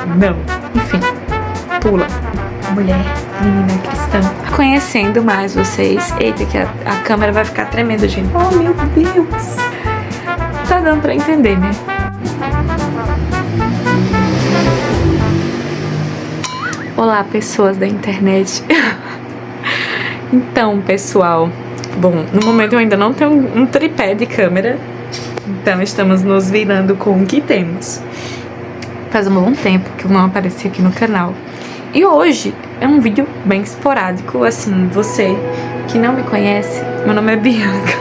Não. Enfim, pula. Mulher, menina cristã. Conhecendo mais vocês. Eita, que a câmera vai ficar tremendo, gente. Oh, meu Deus. Tá dando pra entender, né? Olá, pessoas da internet. Então, pessoal, bom, no momento eu ainda não tenho um tripé de câmera, então estamos nos virando com o que temos. Faz um bom tempo que eu não apareci aqui no canal. E hoje é um vídeo bem esporádico, assim, você que não me conhece, meu nome é Bianca.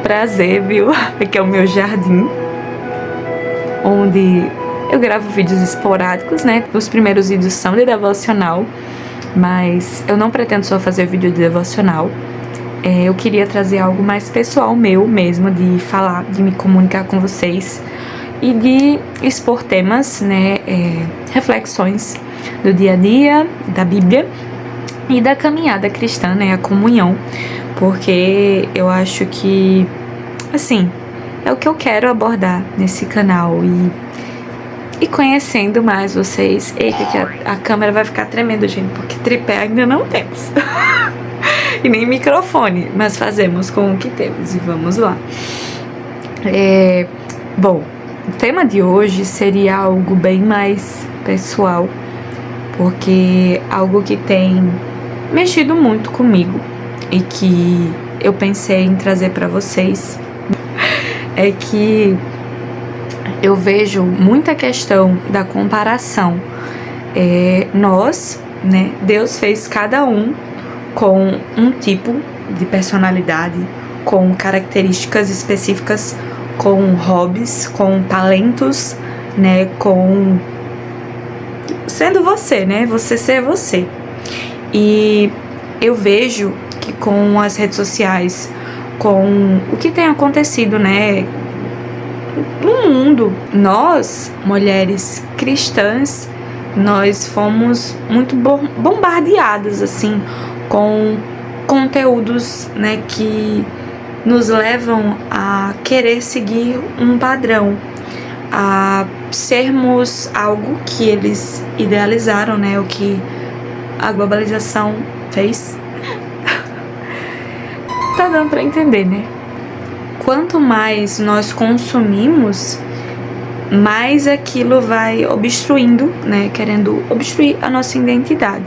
Prazer, viu? Aqui é o meu jardim, onde eu gravo vídeos esporádicos, né? Os primeiros vídeos são de devocional, mas eu não pretendo só fazer vídeo de devocional. Eu queria trazer algo mais pessoal meu mesmo, de falar, de me comunicar com vocês e de expor temas, né? Reflexões do dia a dia, da Bíblia e da caminhada cristã, né? A comunhão, porque eu acho que, assim, é o que eu quero abordar nesse canal e conhecendo mais vocês. Eita, que a câmera vai ficar tremendo, gente, porque tripé ainda não temos. E nem microfone, mas fazemos com o que temos e vamos lá. Bom, o tema de hoje seria algo bem mais pessoal, porque algo que tem mexido muito comigo e que eu pensei em trazer para vocês é que eu vejo muita questão da comparação. Nós, né, Deus fez cada um com um tipo de personalidade, com características específicas, com hobbies, com talentos, né, com sendo você, né, você ser você. E eu vejo que com as redes sociais, com o que tem acontecido, né, no mundo, nós, mulheres cristãs, nós fomos muito bombardeadas, assim, com conteúdos, né, que nos levam a querer seguir um padrão, a sermos algo que eles idealizaram, né, o que a globalização fez. Tá dando pra entender, né? Quanto mais nós consumimos, mais aquilo vai obstruindo, né? Querendo obstruir a nossa identidade.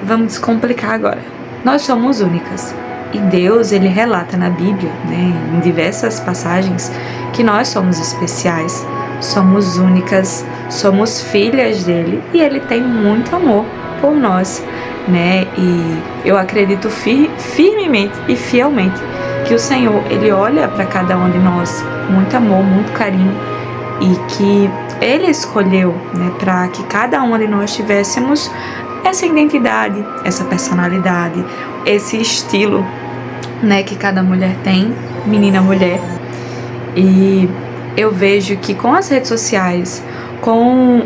Vamos descomplicar agora. Nós somos únicas. E Deus, ele relata na Bíblia, né, em diversas passagens, que nós somos especiais, somos únicas, somos filhas dele e ele tem muito amor por nós, né? E eu acredito firmemente e fielmente que o Senhor, ele olha para cada um de nós com muito amor, muito carinho, e que ele escolheu, né, para que cada uma de nós tivéssemos essa identidade, essa personalidade, esse estilo, né, que cada mulher tem, menina, mulher. E eu vejo que com as redes sociais, com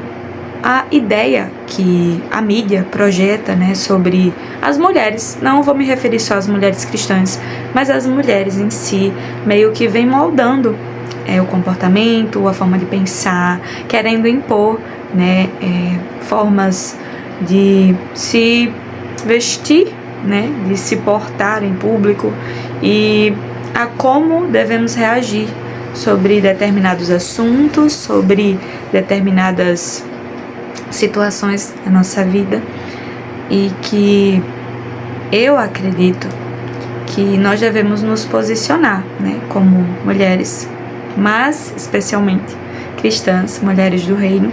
a ideia que a mídia projeta, né, sobre as mulheres, não vou me referir só às mulheres cristãs, mas às mulheres em si, meio que vem moldando o comportamento, a forma de pensar, querendo impor, né, formas de se vestir, né, de se portar em público e a como devemos reagir sobre determinados assuntos, sobre determinadas situações da nossa vida, e que eu acredito que nós devemos nos posicionar, né, como mulheres, mas especialmente cristãs, mulheres do reino,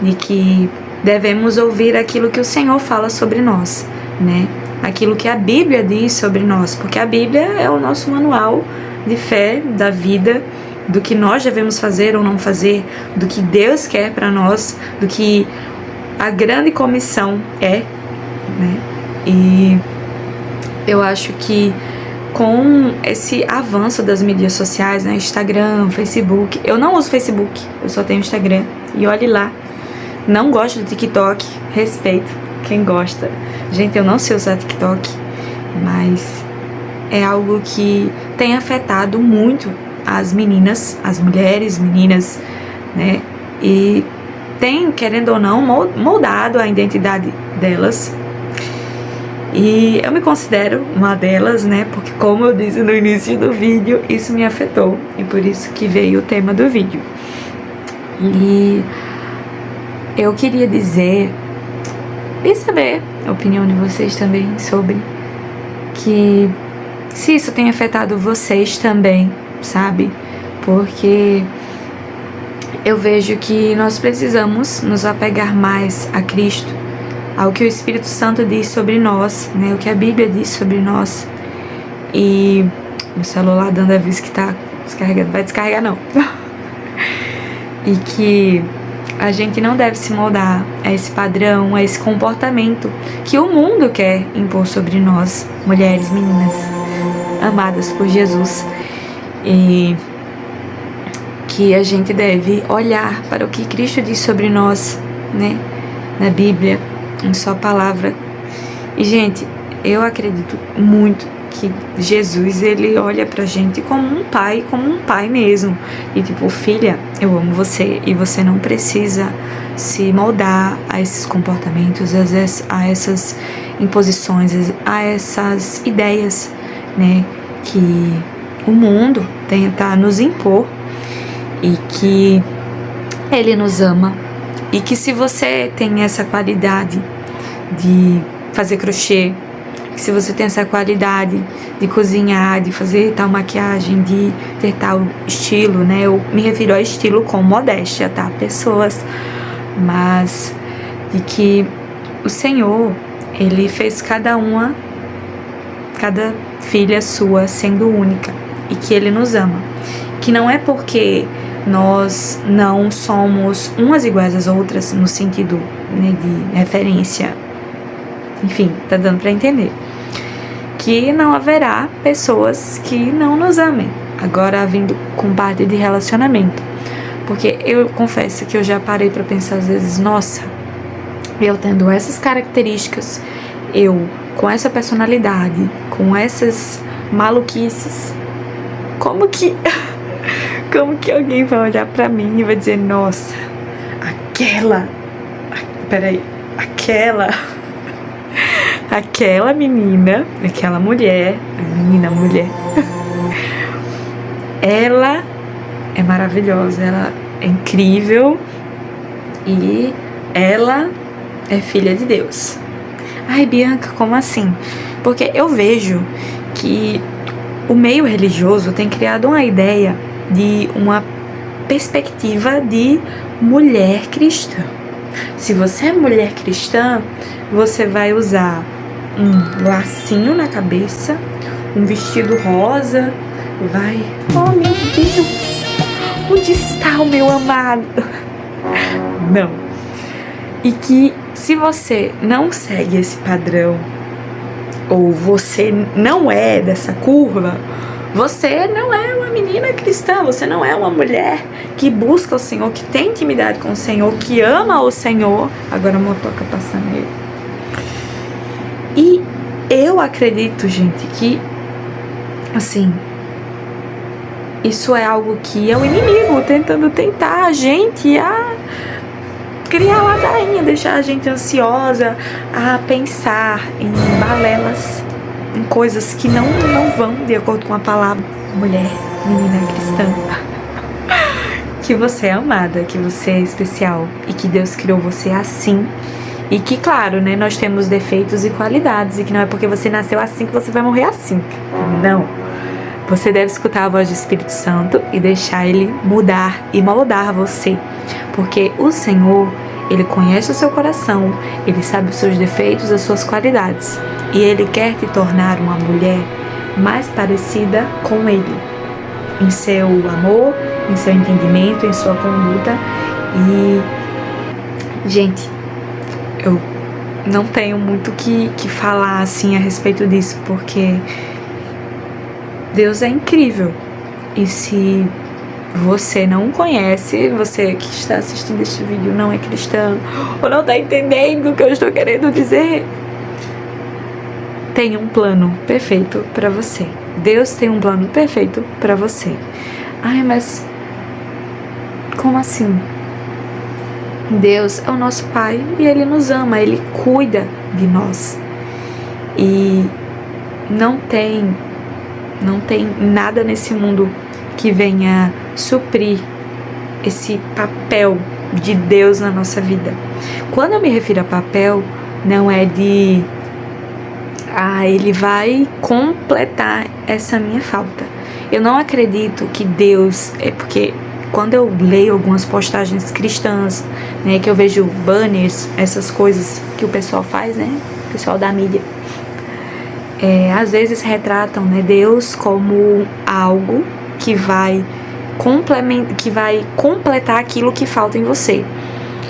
de que devemos ouvir aquilo que o Senhor fala sobre nós, né, aquilo que a Bíblia diz sobre nós, porque a Bíblia é o nosso manual de fé, da vida, do que nós devemos fazer ou não fazer, do que Deus quer para nós, do que a grande comissão é, né? E eu acho que com esse avanço das mídias sociais, né, Instagram, Facebook, eu não uso Facebook, eu só tenho Instagram, e olhe lá, não gosto do TikTok, respeito quem gosta. Gente, eu não sei usar TikTok, mas é algo que tem afetado muito as meninas, as mulheres, meninas, né? E tem, querendo ou não, moldado a identidade delas. E eu me considero uma delas, né? Porque, como eu disse no início do vídeo, isso me afetou. E por isso que veio o tema do vídeo. E eu queria dizer e saber a opinião de vocês também sobre que se isso tem afetado vocês também, sabe? Porque eu vejo que nós precisamos nos apegar mais a Cristo, ao que o Espírito Santo diz sobre nós, né? O que a Bíblia diz sobre nós. E o celular dando aviso que tá descarregando, vai descarregar não. E que a gente não deve se moldar a esse padrão, a esse comportamento que o mundo quer impor sobre nós, mulheres, meninas, amadas por Jesus. E que a gente deve olhar para o que Cristo diz sobre nós, né? Na Bíblia, em sua palavra. E, gente, eu acredito muito que Jesus, ele olha pra gente como um pai mesmo. E tipo, filha, eu amo você e você não precisa se moldar a esses comportamentos, a essas imposições, a essas ideias, né, que o mundo tenta nos impor, e que ele nos ama, e que se você tem essa qualidade de fazer crochê, se você tem essa qualidade de cozinhar, de fazer tal maquiagem, de ter tal estilo, né? Eu me refiro ao estilo com modéstia, tá? Pessoas, mas de que o Senhor, ele fez cada filha sua sendo única, e que ele nos ama. Que não é porque nós não somos umas iguais às outras, no sentido, né, de referência, enfim, tá dando pra entender, que não haverá pessoas que não nos amem. Agora, vindo com parte de relacionamento, porque eu confesso que eu já parei pra pensar às vezes, nossa, eu tendo essas características, eu com essa personalidade, com essas maluquices, como que alguém vai olhar pra mim e vai dizer, nossa, aquela menina, aquela mulher, ela é maravilhosa, ela é incrível e ela é filha de Deus. Ai, Bianca, como assim? Porque eu vejo que o meio religioso tem criado uma ideia de uma perspectiva de mulher cristã. Se você é mulher cristã, você vai usar um lacinho na cabeça, um vestido rosa, vai... Oh, meu Deus! Onde está o meu amado? Não. E que se você não segue esse padrão, ou você não é dessa curva, você não é uma menina cristã, você não é uma mulher que busca o Senhor, que tem intimidade com o Senhor, que ama o Senhor. Agora a motoca passando aí. E eu acredito, gente, que, assim, isso é algo que é o inimigo tentando tentar a gente a criar ladainha, deixar a gente ansiosa, a pensar em balelas, em coisas que não vão de acordo com a palavra. Mulher, menina cristã, que você é amada, que você é especial e que Deus criou você assim. E que, claro, né, nós temos defeitos e qualidades, e que não é porque você nasceu assim que você vai morrer assim. Não. Você deve escutar a voz do Espírito Santo e deixar ele mudar e moldar você. Porque o Senhor, ele conhece o seu coração, ele sabe os seus defeitos, as suas qualidades. E ele quer te tornar uma mulher mais parecida com ele. Em seu amor, em seu entendimento, em sua conduta. E, gente, eu não tenho muito que falar assim a respeito disso, porque Deus é incrível. E se você não conhece, você que está assistindo este vídeo não é cristão, ou não está entendendo o que eu estou querendo dizer, tem um plano perfeito para você. Deus tem um plano perfeito para você. Ai, mas como assim? Deus é o nosso Pai e Ele nos ama, Ele cuida de nós. E não tem nada nesse mundo que venha suprir esse papel de Deus na nossa vida. Quando eu me refiro a papel, não é de Ele vai completar essa minha falta. Eu não acredito que Deus, porque quando eu leio algumas postagens cristãs, né, que eu vejo banners, essas coisas que o pessoal faz, né, o pessoal da mídia, às vezes retratam, né, Deus como algo que vai completar aquilo que falta em você.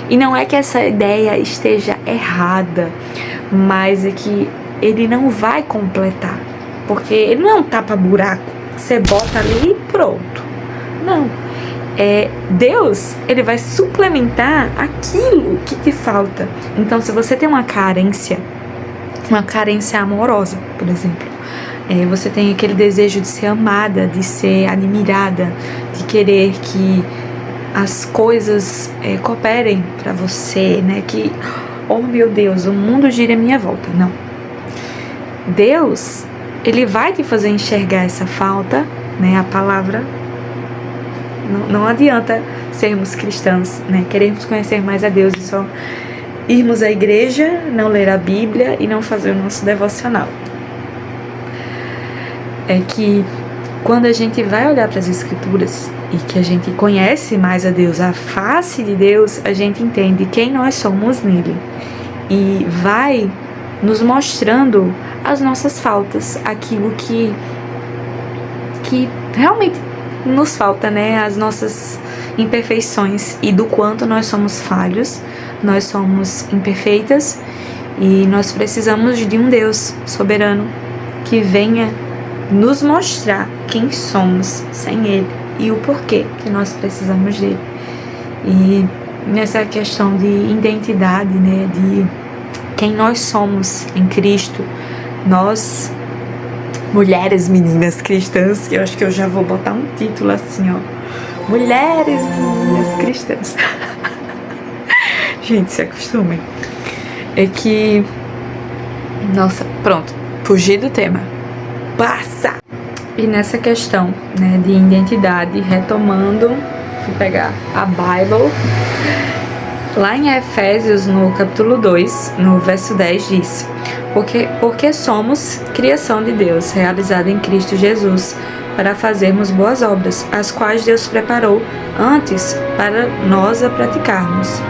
E não é que essa ideia esteja errada, mas é que Ele não vai completar, porque Ele não é um tapa-buraco, você bota ali e pronto. Não. Deus, Ele vai suplementar aquilo que te falta. Então, se você tem uma carência amorosa, por exemplo, você tem aquele desejo de ser amada, de ser admirada, de querer que as coisas cooperem para você, né? Que, oh meu Deus, o mundo gira à minha volta. Não. Deus, Ele vai te fazer enxergar essa falta, né? A palavra. Não adianta sermos cristãos, né? Queremos conhecer mais a Deus e só irmos à igreja, não ler a Bíblia e não fazer o nosso devocional. É que quando a gente vai olhar para as Escrituras e que a gente conhece mais a Deus, a face de Deus, a gente entende quem nós somos nele. E vai nos mostrando as nossas faltas, aquilo que realmente nos falta, né? As nossas imperfeições e do quanto nós somos falhos, nós somos imperfeitas e nós precisamos de um Deus soberano que venha nos mostrar quem somos sem Ele e o porquê que nós precisamos dele. E nessa questão de identidade, né, de quem nós somos em Cristo, nós, mulheres, meninas cristãs, que eu acho que eu já vou botar um título assim, ó, mulheres, meninas cristãs. Gente, se acostumem. É que, nossa, pronto, fugi do tema. Passa! E nessa questão, né, de identidade, retomando, vou pegar a Bible, lá em Efésios, no capítulo 2, no verso 10, diz: Porque somos criação de Deus, realizada em Cristo Jesus, para fazermos boas obras, as quais Deus preparou antes para nós a praticarmos.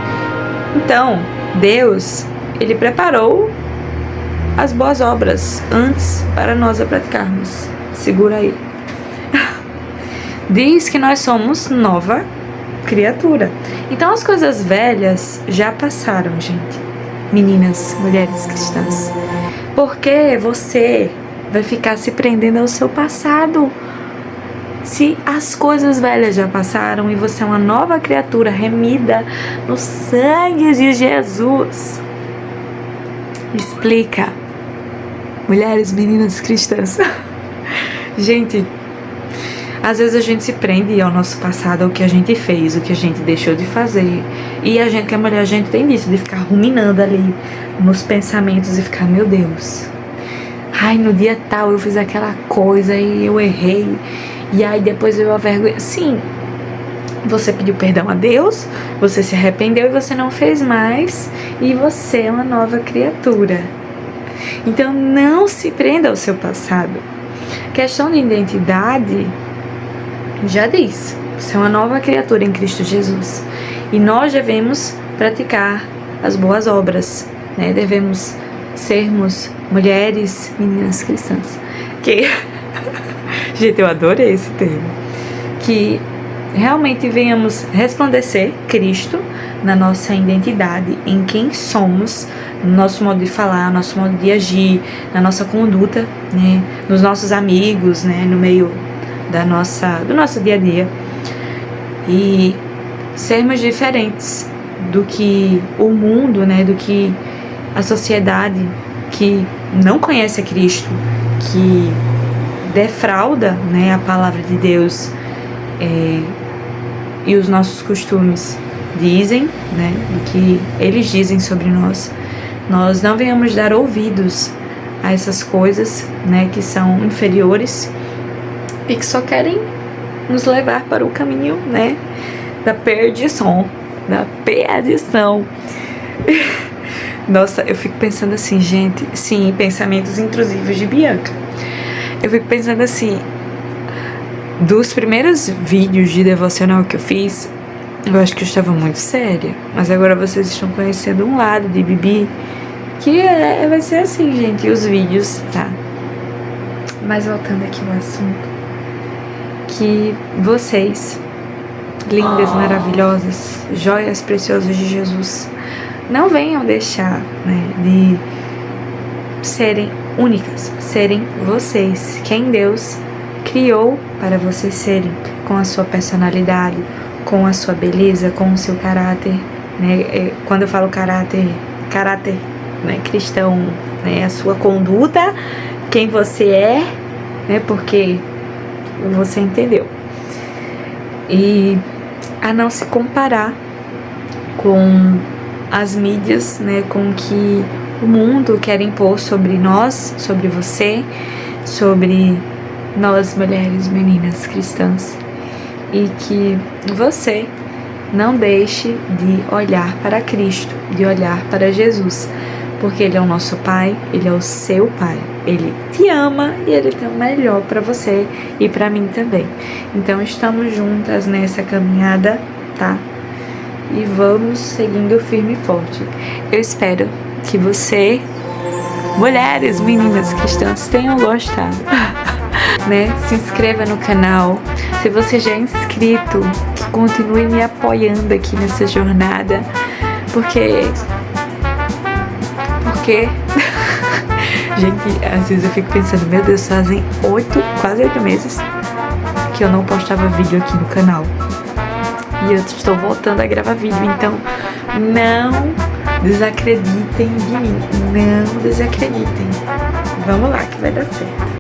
Então, Deus, Ele preparou as boas obras antes para nós a praticarmos. Segura aí. Diz que nós somos nova criatura. Então as coisas velhas já passaram, gente. Meninas, mulheres cristãs. Porque você vai ficar se prendendo ao seu passado? Se as coisas velhas já passaram e você é uma nova criatura remida no sangue de Jesus. Me explica. Mulheres, meninas cristãs. Gente, às vezes a gente se prende ao nosso passado, ao que a gente fez, o que a gente deixou de fazer. E a gente, que é mulher, a gente tem disso, de ficar ruminando ali nos pensamentos e ficar, meu Deus, ai, no dia tal eu fiz aquela coisa e eu errei. E aí depois eu a vergonha. Sim, você pediu perdão a Deus, você se arrependeu e você não fez mais. E você é uma nova criatura. Então não se prenda ao seu passado. Questão de identidade, já diz, você é uma nova criatura em Cristo Jesus. E nós devemos praticar as boas obras, né? Devemos sermos mulheres, meninas cristãs. Que... Gente, eu adorei esse termo. Que realmente venhamos resplandecer Cristo na nossa identidade, em quem somos, no nosso modo de falar, no nosso modo de agir, na nossa conduta, né, nos nossos amigos, né, no meio do nosso dia a dia. E sermos diferentes do que o mundo, né, do que a sociedade que não conhece a Cristo, que defrauda, né, a palavra de Deus e os nossos costumes, dizem, né, do que eles dizem sobre nós, nós não venhamos dar ouvidos a essas coisas, né, que são inferiores e que só querem nos levar para o caminho, né, da perdição, Nossa, eu fico pensando assim, gente, sim, pensamentos intrusivos de Bianca. Eu fico pensando assim, dos primeiros vídeos de devocional que eu fiz, eu acho que eu estava muito séria, mas agora vocês estão conhecendo um lado de Bibi, que vai ser assim, gente, os vídeos, tá? Mas voltando aqui ao assunto, que vocês, lindas, maravilhosas, joias preciosas de Jesus, não venham deixar, né, de serem únicas, serem vocês, quem Deus criou para vocês serem, com a sua personalidade, com a sua beleza, com o seu caráter, né? Quando eu falo caráter, né, cristão, né, a sua conduta, quem você é, né, porque você entendeu. E a não se comparar com as mídias, né, com que o mundo quer impor sobre nós, sobre você, sobre nós mulheres, meninas cristãs, e que você não deixe de olhar para Cristo, de olhar para Jesus, porque Ele é o nosso Pai, Ele é o seu Pai, Ele te ama e Ele tem o melhor para você e para mim também. Então estamos juntas nessa caminhada, tá? E vamos seguindo firme e forte. Eu espero que você, mulheres, meninas cristãs, tenham gostado. Né? Se inscreva no canal. Se você já é inscrito, continue me apoiando aqui nessa jornada. Porque gente, às vezes eu fico pensando, meu Deus, fazem quase 8 meses que eu não postava vídeo aqui no canal. E eu estou voltando a gravar vídeo, então não desacreditem de mim, não desacreditem. Vamos lá que vai dar certo.